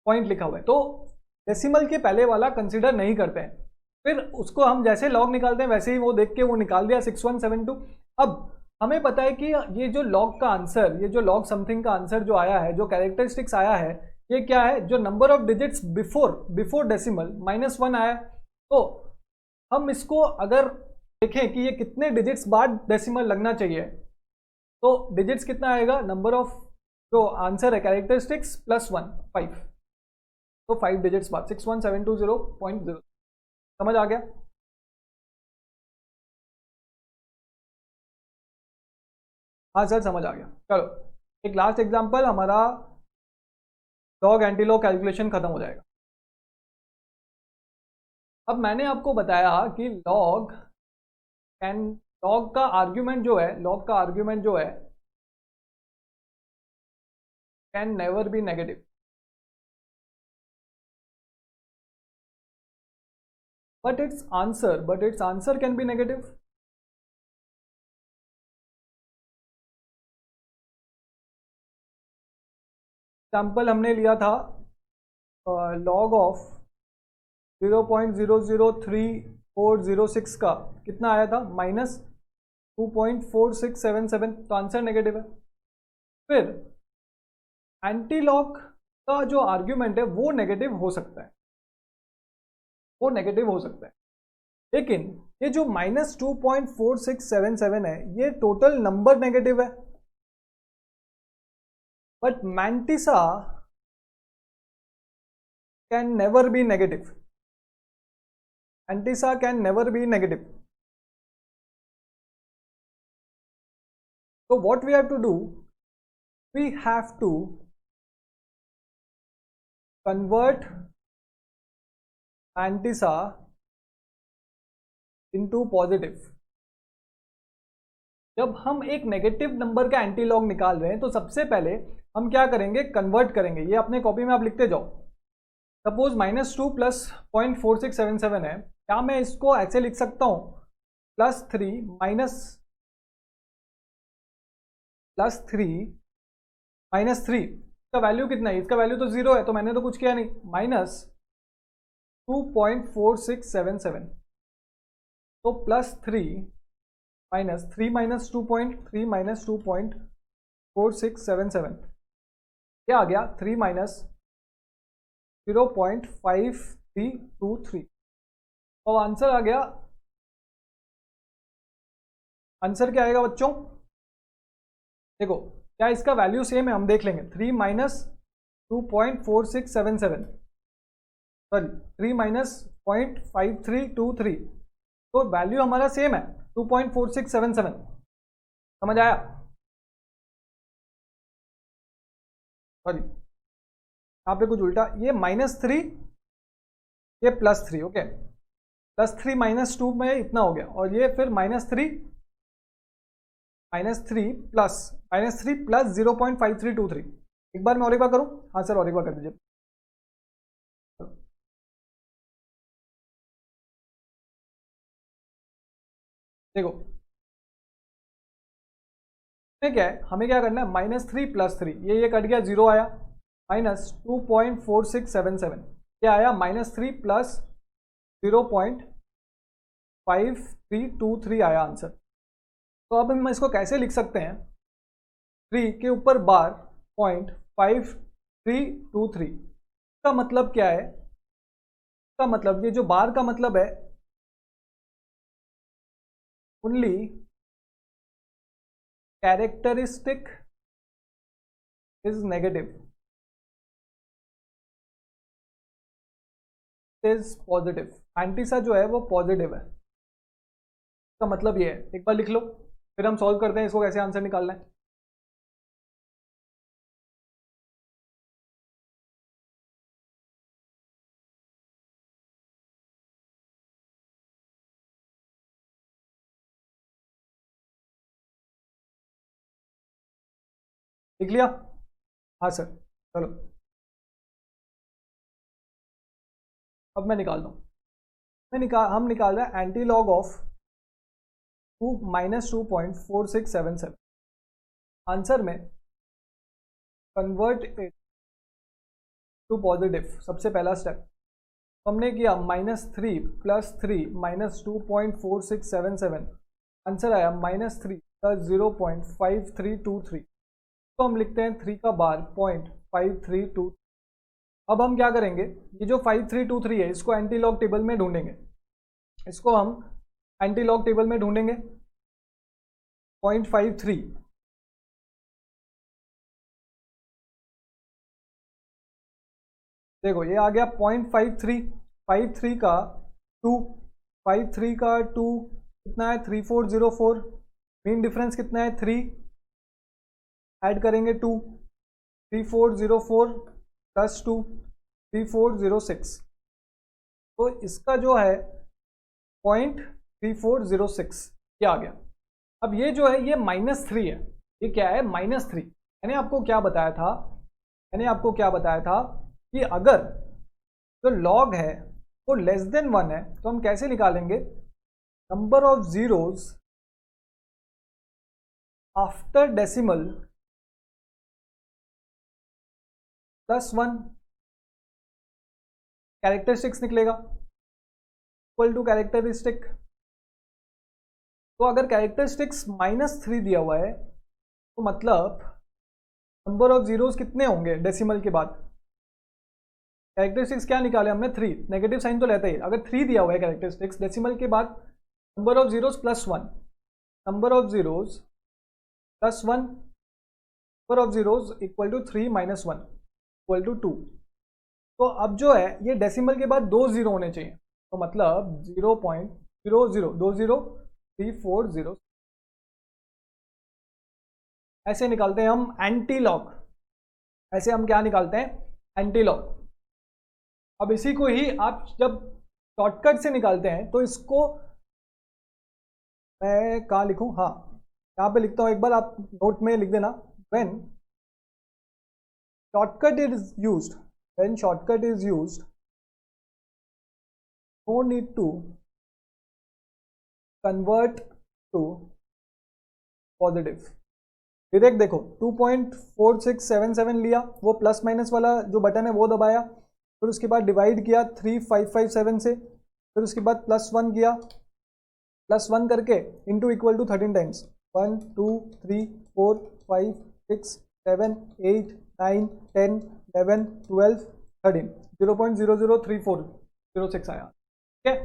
S1: पॉइंट लिखा हुआ है, तो डेसिमल के पहले वाला कंसिडर नहीं करते हैं। फिर उसको हम जैसे लॉग निकालते हैं वैसे ही वो देख के वो निकाल दिया 6172। अब हमें पता है कि ये जो लॉग का आंसर, ये जो लॉग समथिंग का आंसर जो आया है, जो कैरेक्टरिस्टिक्स आया है, ये क्या है? जो number of digits before decimal -1 आया। तो हम इसको अगर देखें कि ये कितने डिजिट्स बाद डेसिमल लगना चाहिए, तो डिजिट्स कितना आएगा? नंबर ऑफ जो आंसर है कैरेक्टरिस्टिक्स +1 5, तो 5 डिजिट्स बाद 61720.0। समझ आ गया? हाँ सर समझ आ गया। चलो एक लास्ट एग्जांपल, हमारा लॉग एंटी लॉग कैलकुलेशन खत्म हो जाएगा। अब मैंने आपको बताया कि लॉग का आर्ग्यूमेंट जो है, can never be negative, but its answer can be negative। Example हमने लिया था लॉग ऑफ 0.003406 का कितना आया था? -2.4677, तो आंसर नेगेटिव है। फिर एंटी लॉग का जो आर्ग्यूमेंट है वो नेगेटिव हो सकता है, वो नेगेटिव हो सकता है। लेकिन ये जो -2.4677 है ये टोटल नंबर नेगेटिव है, but mantissa can never be negative, mantissa can never be negative. So what we have to do, we have to convert mantissa into positive। जब हम एक नेगेटिव नंबर का एंटीलॉग निकाल रहे हैं तो सबसे पहले हम क्या करेंगे, कन्वर्ट करेंगे। ये अपने कॉपी में आप लिखते जाओ। सपोज -2 प्लस 0.4677 है, क्या मैं इसको ऐसे लिख सकता हूं +3 -3 इसका वैल्यू कितना है, इसका वैल्यू तो 0 है, तो मैंने तो कुछ किया नहीं, -2.4677, तो +3 -2.4677 क्या आ गया, 3 -0.5323, और आंसर आ गया। आंसर क्या आएगा बच्चों, देखो क्या इसका वैल्यू सेम है, हम देख लेंगे। 3 -2.4677 सॉरी 3 -0.5323, तो वैल्यू हमारा सेम है 2.4677। समझ आया, सॉरी यहाँ पे कुछ उल्टा, ये -3 ये +3, ओके, +3 -2 में इतना हो गया, और ये फिर -3 प्लस 0.5323। एक बार मैं और एक बार करूं, हाँ सर और एक बार कर दीजिए। देखो क्या है, हमें क्या करना है, -3 + 3, ये कट गया, 0 आया, -2.4677 क्या आया, -3 प्लस 0.5323 आया आंसर। तो अब हम इसको कैसे लिख सकते हैं, 3 के ऊपर बार 0.5323, इसका मतलब क्या है, इसका मतलब ये जो बार का मतलब है only characteristic is negative is positive, एंटीसा जो है वो पॉजिटिव है, इसका मतलब ये है। एक बार लिख लो, फिर हम सॉल्व करते हैं इसको, कैसे आंसर निकालना है। लिख लिया, हाँ सर, चलो अब मैं निकाल दूँ। हम निकाल रहे हैं एंटी लॉग ऑफ -2.4677। आंसर में कन्वर्ट इट टू पॉजिटिव, सबसे पहला स्टेप हमने किया, -3 + 3 -2.4677, आंसर आया -3 + 0.5323, तो हम लिखते हैं 3 का बार 0.532। अब हम क्या करेंगे, ये जो 5323 है इसको एंटी लॉग टेबल में ढूंढेंगे, इसको हम एंटी लॉग टेबल में ढूंढेंगे 0.53, देखो ये आ गया 0.53, 53 का 2, 53 का 2 कितना है, 3404, मीन डिफरेंस कितना है 3, ऐड करेंगे 2, 3404 + 2 3406, तो इसका जो है 0.3406 क्या आ गया। अब ये जो है ये -3 है, ये क्या है, -3। मैंने आपको क्या बताया था, मैंने आपको क्या बताया था कि अगर जो लॉग है वो <1 है तो हम कैसे निकालेंगे, number of zeros after decimal +1, characteristics निकलेगा इक्वल टू कैरेक्टरिस्टिक। तो अगर कैरेक्टरिस्टिक्स -3 दिया हुआ है तो मतलब नंबर ऑफ जीरोस कितने होंगे डेसिमल के बाद, कैरेक्टरिस्टिक्स क्या निकाले हमने, 3, नेगेटिव साइन तो लेते ही, अगर 3 दिया हुआ है कैरेक्टरिस्टिक्स, डेसिमल के बाद number of zeros plus 1, number of zeros plus 1, number of zeros equal to 3 minus 1 equal to 2। तो अब जो है ये डेसिमल के बाद 2 जीरो होने चाहिए, तो मतलब 0.002034 ऐसे निकालते हैं हम एंटी लॉग। ऐसे हम क्या निकालते हैं, एंटी लॉग। अब इसी को ही आप जब शॉर्टकट से निकालते हैं तो इसको मैं कहाँ लिखूं, हाँ यहाँ पे लिखता हूं, एक बार आप नोट में लिख देना। When shortcut is used, when shortcut is used, no need to convert to positive. Direct देखो 2.4677 लिया, वो प्लस माइनस वाला जो बटन है वो दबाया, फिर उसके बाद डिवाइड किया 3557 से, फिर उसके बाद प्लस 1 किया, प्लस 1 करके इंटू इक्वल टू 13 टाइम्स, 1 2 3 4 5 6 7 8 9 10 11 12 13, 0.003406 आया। ठीक है,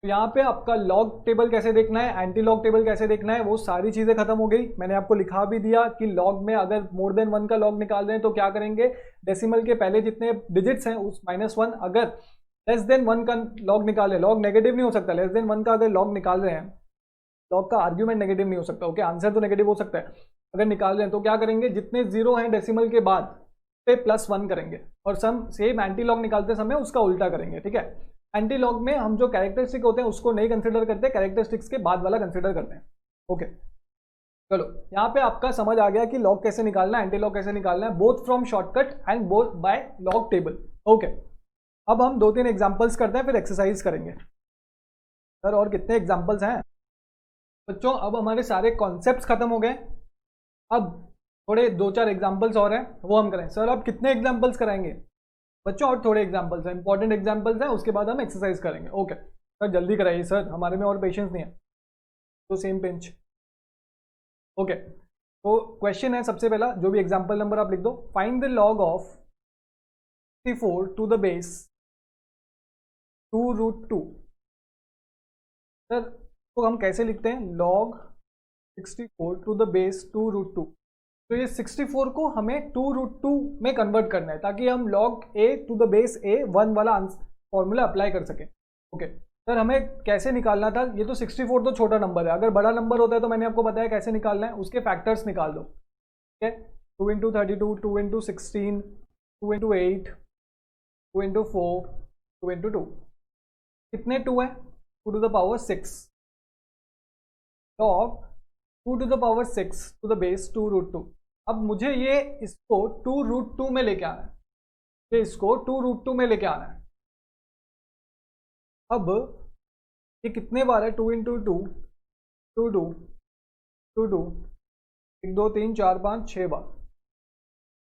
S1: तो यहाँ पे आपका लॉग टेबल कैसे देखना है, एंटी लॉग टेबल कैसे देखना है, वो सारी चीजें खत्म हो गई। मैंने आपको लिखा भी दिया कि लॉग में अगर मोर देन 1 का लॉग निकाल रहे हैं तो क्या करेंगे, डेसिमल के पहले जितने डिजिट्स हैं उस -1, अगर लेस देन 1 का लॉग निकाले, लॉग नेगेटिव नहीं हो सकता, लेस देन 1 का अगर लॉग निकाल रहे हैं, लॉग का आर्ग्यूमेंट नेगेटिव नहीं हो सकता, ओके, आंसर तो नेगेटिव हो सकता है, अगर निकाल रहे हैं तो क्या करेंगे, जितने जीरो हैं डेसिमल के बाद पे +1 करेंगे, और सम सेम एंटी लॉग निकालते समय उसका उल्टा करेंगे। ठीक है, एंटी लॉग में हम जो कैरेक्टरिस्टिक होते हैं उसको नहीं कंसिडर करते, कैरेक्टरिस्टिक्स के बाद वाला कंसिडर करते हैं। ओके, चलो यहाँ पे आपका समझ आ गया कि लॉग कैसे निकालना है, एंटी लॉग कैसे निकालना है, both from shortcut and both by log table. Okay, अब हम 2-3 एग्जांपल्स करते हैं, फिर एक्सरसाइज करेंगे। सर और कितने एग्जांपल्स हैं बच्चों, अब हमारे सारे कॉन्सेप्ट्स खत्म हो गए, अब थोड़े 2-4 एग्जांपल्स और हैं वो हम करें। सर अब कितने एग्जांपल्स कराएंगे बच्चों, और थोड़े एग्जांपल्स हैं, इंपॉर्टेंट एग्जांपल्स हैं, उसके बाद हम एक्सरसाइज करेंगे। ओके सर जल्दी कराइए सर, हमारे में और पेशेंस नहीं है, तो सेम बेंच। ओके, तो क्वेश्चन है सबसे पहला, जो भी एग्जांपल नंबर आप लिख दो, find the log of 64 to the base 2√2। सर तो हम कैसे लिखते हैं, log 64 टू द बेस 2√2, तो ये 64 को हमें 2√2 में कन्वर्ट करना है ताकि हम log a to the base a 1 वाला फॉर्मूला अप्लाई कर सकें। ओके सर हमें कैसे निकालना था, ये तो 64 तो छोटा नंबर है, अगर बड़ा नंबर होता है तो मैंने आपको बताया कैसे निकालना है, उसके फैक्टर्स निकाल दो। ठीक है, 2 into 32, 2 into 16, 2 into 8, 2 into 4, 2 into 2, कितने 2 है, 2 to the power 6, log 2 to the power 6 the the base 2√2। अब मुझे ये इसको 2√2 में लेके आना है, ये इसको 2√2 में लेके आना है। अब ये कितने बार है, 2 इंटू 2, 2 2 2 2, 1 2 3 4 5 6 बार।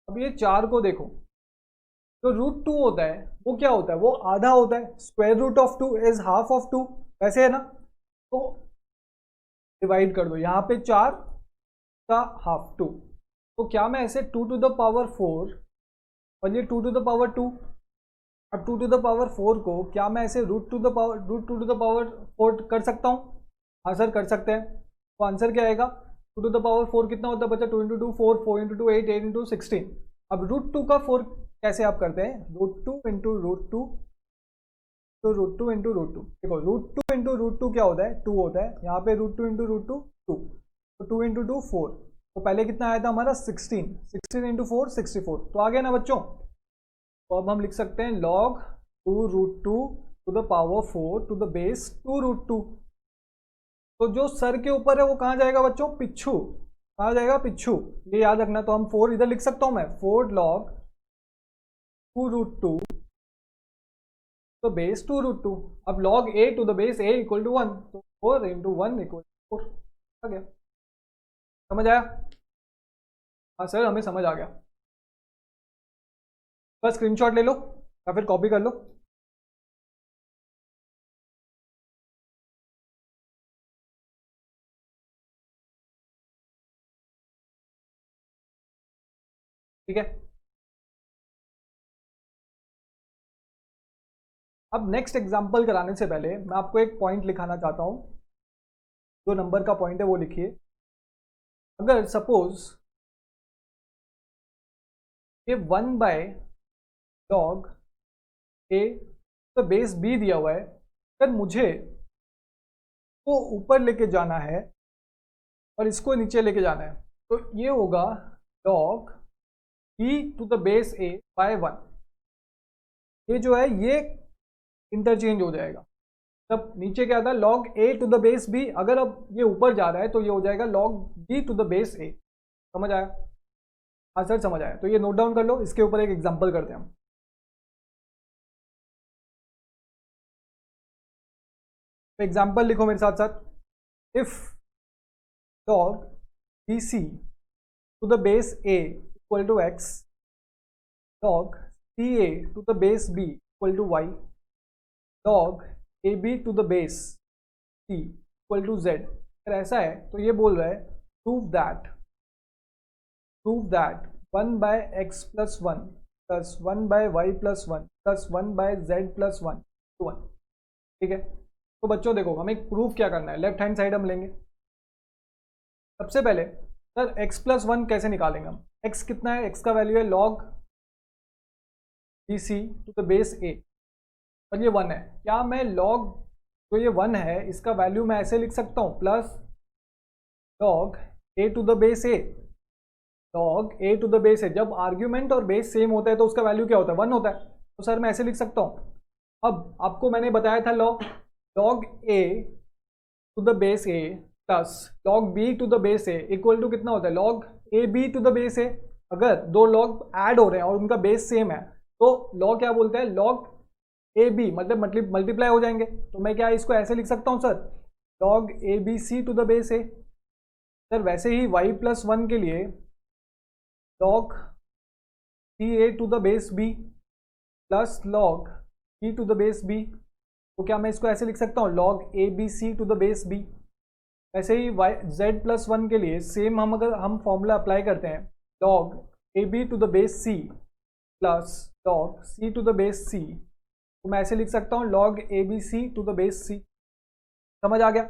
S1: अब ये 4 को देखो, तो √2 होता है वो क्या होता है, वो आधा होता है, square root of 2 is half of 2, वैसे है ना, तो डिवाइड कर दो, यहाँ पे 4 का हाफ 2, तो क्या मैं ऐसे 2 टू द पावर 4 और ये 2 टू द पावर 2, अब 2 टू द पावर 4 को क्या मैं ऐसे √2 टू द पावर 4 कर सकता हूँ, हाँ सर कर सकते हैं। तो आंसर क्या आएगा, 2 टू द पावर 4 कितना होता है बच्चा, 2 इंटू 2 4, 4 इंटू 2 8, 8 इंटू 16। अब √2 का 4 कैसे आप करते हैं, √2 इंटू √2, तो √2 इंटू √2, देखो √2 इंटू √2 क्या होता है, 2 होता है, यहाँ पे √2 इंटू √2 2, तो 2 इंटू 2 4, तो पहले कितना आया था हमारा 16, 16 इंटू 4 64, तो आ गया ना बच्चों। तो अब हम लिख सकते हैं log 2√2 to the power 4 to the base 2√2। तो जो सर के ऊपर है वो कहाँ जाएगा बच्चों, पिछू, कहाँ जाएगा, पिछू, ये याद रखना। तो हम 4 इधर लिख सकता हूँ मैं, 4 log 2√2 तो बेस 2√2। अब log a to the base a equal to 1, तो 4 इंटू 1 इक्वल टू 4 आ गया। समझ आया, हाँ सर हमें समझ आ गया, बस स्क्रीनशॉट ले लो या फिर कॉपी कर लो। ठीक है, अब नेक्स्ट एग्जाम्पल कराने से पहले मैं आपको एक पॉइंट लिखाना चाहता हूँ, जो नंबर का पॉइंट है वो लिखिए। अगर सपोज ये 1/log a तो बेस b दिया हुआ है, अगर मुझे को ऊपर लेके जाना है और इसको नीचे लेके जाना है तो ये होगा log b to the base a by 1। ये जो है ये इंटरचेंज हो जाएगा। तब नीचे क्या था, log a to the base b, अगर अब ये ऊपर जा रहा है तो ये हो जाएगा log b to the base a। समझ आया? हाँ सर समझ आया। तो ये नोट डाउन कर लो, इसके ऊपर एक एग्जांपल करते हैं हम। तो एग्जांपल लिखो मेरे साथ साथ। If log bc to the base a equal to x, log ca to the base b equal to y, log ab to the base c equal to z। अगर ऐसा है तो ये बोल रहा है prove that 1/x plus 1 plus 1/y plus 1 plus 1/z plus 1 to 1। ठीक है, तो बच्चों देखो हमें प्रूफ क्या करना है। लेफ्ट हैंड साइड हम लेंगे। सबसे पहले सर x प्लस 1 कैसे निकालेंगे हम? x कितना है? x का वैल्यू है log bc to the base a और ये 1 है। क्या मैं log जो ये 1 है इसका वैल्यू मैं ऐसे लिख सकता हूँ plus log a to the base a, log a to the base a। जब आर्ग्यूमेंट और बेस सेम होता है तो उसका वैल्यू क्या होता है? 1 होता है। तो सर मैं ऐसे लिख सकता हूँ। अब आपको मैंने बताया था log a to the base a plus log b to the base a equal to कितना होता है? log a b to the base a। अगर दो log ऐड हो रहे हैं और उनका बेस सेम है तो log क्या बोलते हैं? log a b मतलब मल्टीप्लाई हो जाएंगे। तो मैं क्या इसको ऐसे लिख सकता हूँ sir, log a b c to the base a। Sir वैसे ही y प्लस 1 के लिए log c a to the base b plus log c to the base b। तो क्या मैं इसको ऐसे लिख सकता हूँ log a b c to the base b। वैसे ही z प्लस 1 के लिए सेम हम अगर हम फॉर्मूला अप्लाई करते हैं log a b to the base c plus log c to the base c, तो मैं ऐसे लिख सकता हूँ log a b c to the base c। समझ आ गया?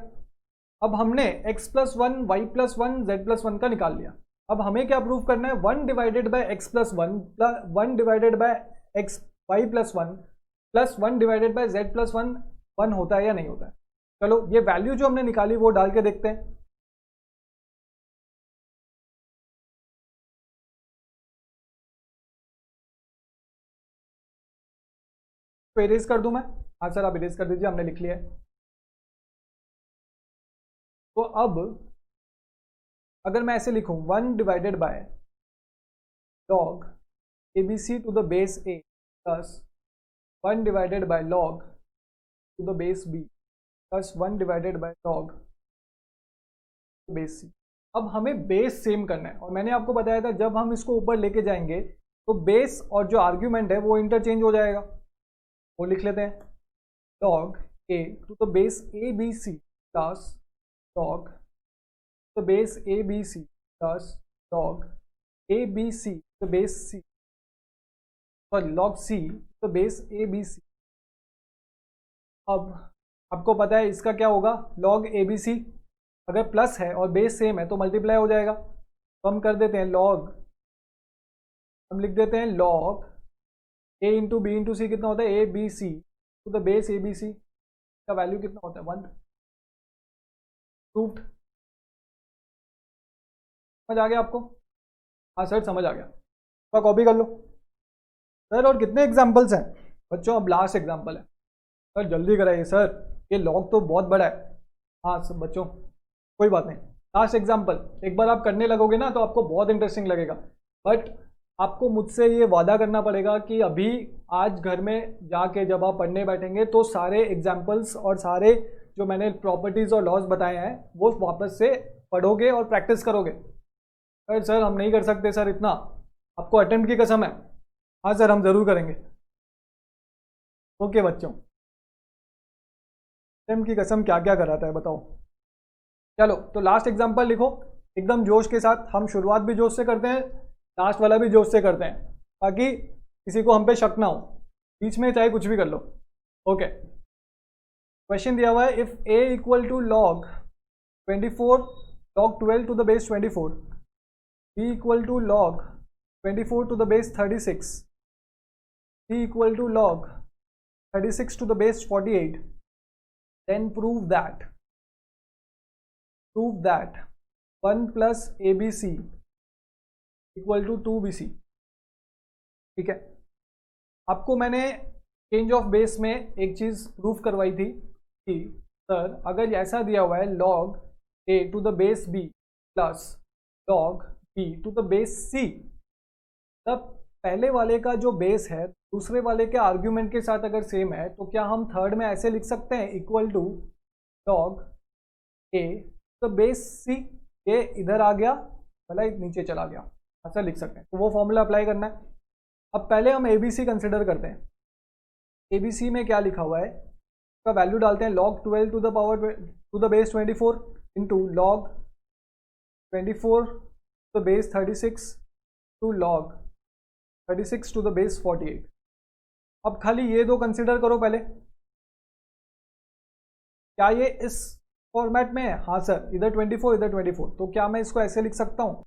S1: अब हमने x plus 1 y plus 1 z plus 1 का निकाल लिया। अब हमें क्या प्रूव करना है? 1 divided bye x plus 1 plus 1 divided bye x y plus 1 plus 1 divided bye z plus 1 1 होता है या नहीं होता है? चलो ये वैल्यू जो हमने निकाली वो डाल के देखते हैं। तो इरेज कर दूं मैं? हाँ सर आप इरेज कर दीजिए, हमने लिख लिया है। तो अब अगर मैं ऐसे लिखूं 1 divided by log abc to the base a plus 1 divided by log to the base b plus 1 divided by log base c। अब हमें बेस सेम करना है और मैंने आपको बताया था जब हम इसको ऊपर लेके जाएंगे तो बेस और जो आर्ग्यूमेंट है वो इंटरचेंज हो जाएगा। वो लिख लेते हैं log a to the base a b c plus log the base a b c plus log a b c the base c, sorry log c the base a b c। अब आपको पता है इसका क्या होगा? log a b c अगर plus है और बेस सेम है तो मल्टीप्लाई हो जाएगा। तो हम कर देते हैं log, हम लिख देते हैं log a into B into C कितना होता है? a b c to the base a b c का वैल्यू कितना होता है? 1। प्रूव्ड। समझ आ गया आपको? हाँ सर समझ आ गया। तो कॉपी कर लो सर। और कितने एग्जाम्पल्स हैं बच्चों? अब लास्ट एग्जाम्पल है सर, जल्दी कराइए सर, ये लॉग तो बहुत बड़ा है। हाँ सब बच्चों कोई बात नहीं, लास्ट एग्जाम्पल एक बार आप करने लगोगे ना तो आपको बहुत इंटरेस्टिंग लगेगा। बट आपको मुझसे ये वादा करना पड़ेगा कि अभी आज घर में जाके जब आप पढ़ने बैठेंगे तो सारे एग्जाम्पल्स और सारे जो मैंने प्रॉपर्टीज़ और लॉज बताए हैं वो वापस से पढ़ोगे और प्रैक्टिस करोगे। सर हम नहीं कर सकते सर इतना, आपको अटेम्प्ट की कसम है। हाँ सर हम ज़रूर करेंगे। ओके बच्चों, अटेम्प्ट की कसम क्या क्या कराता है बताओ। चलो तो लास्ट एग्जाम्पल लिखो एकदम जोश के साथ। हम शुरुआत भी जोश से करते हैं, लास्ट वाला भी जोश से करते हैं, ताकि किसी को हम पे शक ना हो। बीच में चाहे कुछ भी कर लो। ओके, क्वेश्चन दिया हुआ है if a equal to log 24 log 12 to the base 24, b equal to log 24 to the base 36, c equal to log 36 to the base 48, then prove that 1 plus abc equal to 2bc. ठीक है, आपको मैंने change of base में एक चीज proof करवाई थी कि सर अगर ऐसा दिया हुआ है log a to the base b plus log b to the base c, तब पहले वाले का जो बेस है दूसरे वाले के आर्ग्यूमेंट के साथ अगर सेम है तो क्या हम थर्ड में ऐसे लिख सकते हैं इक्वल टू log a तो बेस c, ये इधर आ गया मतलब नीचे चला गया, ऐसा लिख सकते हैं। तो वो फॉर्मूला अप्लाई करना है। अब पहले हम abc कंसिडर करते हैं। abc में क्या लिखा हुआ है, उसका वैल्यू डालते हैं log 12 to the power to the base 24 into log 24 to the base 36 to log 36 to the base 48। अब खाली ये दो कंसिडर करो पहले, क्या ये इस फॉर्मेट में है? हाँ सर, इधर 24 इधर 24, तो क्या मैं इसको ऐसे लिख सकता हूँ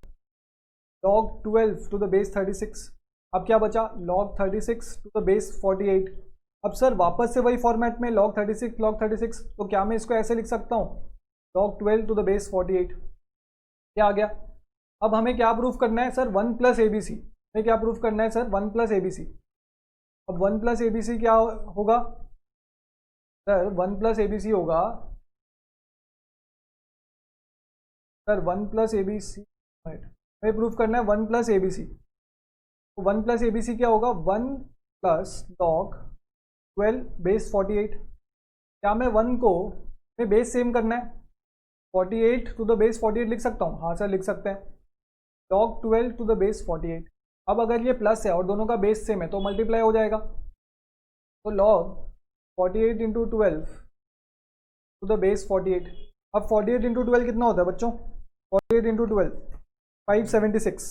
S1: log 12 टू द बेस 36। अब क्या बचा log 36 टू द बेस 48। अब सर वापस से वही फॉर्मेट में log 36, तो क्या मैं इसको ऐसे लिख सकता हूँ log 12 टू द बेस 48। क्या आ गया? अब हमें क्या प्रूफ करना है सर? 1 plus abc। हमें क्या प्रूफ करना है सर? 1 plus abc। अब 1 प्लस abc क्या होगा सर? 1 प्लस abc होगा सर 1 प्लस abc, हमें प्रूफ करना है 1 प्लस abc। तो 1 प्लस abc क्या होगा? 1 प्लस log 12 बेस 48। क्या मैं 1 को मैं बेस सेम करना है 48 टू द बेस 48 लिख सकता हूँ? हाँ सर लिख सकते हैं, log 12 टू द बेस 48। अब अगर ये प्लस है और दोनों का बेस सेम है तो मल्टीप्लाई हो जाएगा, तो log 48 into 12 to the base 48। अब 48 इंटू 12 कितना होता है बच्चों? 48 इंटू 12 576।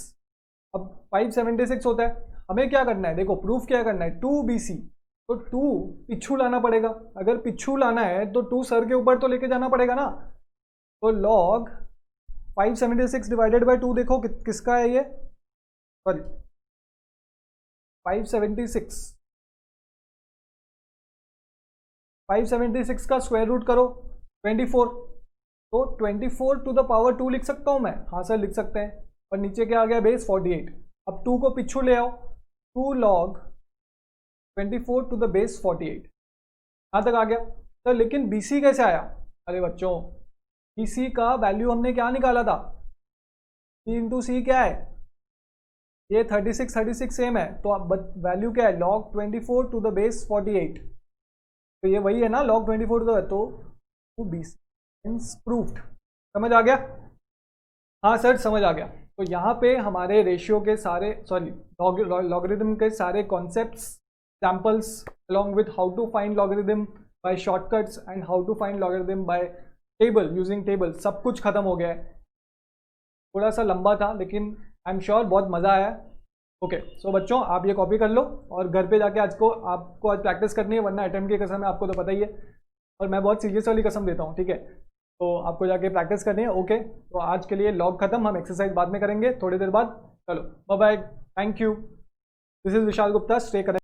S1: अब 576 होता है। हमें क्या करना है, देखो प्रूफ क्या करना है, 2bc, तो 2 पिछू लाना पड़ेगा। अगर पिछू लाना है तो 2 सर के ऊपर तो लेके जाना पड़ेगा ना। तो log 576 डिवाइडेड बाय 2 देखो किसका है ये, सॉरी 576 का स्क्वायर रूट करो 24, तो 24 टू द पावर 2 लिख सकता हूं मैं? हाँ सर लिख सकते हैं। और नीचे क्या आ गया? बेस 48। अब 2 को पिछू ले आओ, 2 log 24 टू द बेस 48। यहाँ तक आ गया सर। लेकिन BC कैसे आया? अरे बच्चों BC का वैल्यू हमने क्या निकाला था? C इंटू सी क्या है? ये 36 सेम है, तो अब वैल्यू क्या है? log 24 to the base 48। तो ये वही है ना log 24 टू द, तो BC प्रूफ्ड। समझ आ गया? हाँ सर समझ आ गया। तो यहाँ पे हमारे रेशियो के सारे, सॉरी लॉगरिथम के सारे concepts, examples along with how to find logarithm by shortcuts and how to find logarithm by table using table, सब कुछ खत्म हो गया है। थोड़ा सा लंबा था लेकिन आई एम श्योर बहुत मज़ा आया। ओके सो बच्चों आप ये कॉपी कर लो और घर पे जाके आपको आज प्रैक्टिस करनी है, वरना अटेम्प्ट की कसम है, आपको तो पता ही है। और मैं बहुत सीरियस वाली कसम देता हूँ, ठीक है? तो आपको जाके प्रैक्टिस करनी है। ओके तो आज के लिए लॉग खत्म, हम एक्सरसाइज बाद में करेंगे थोड़ी देर बाद। चलो bye bye, thank you. This is Vishal Gupta, stay connected.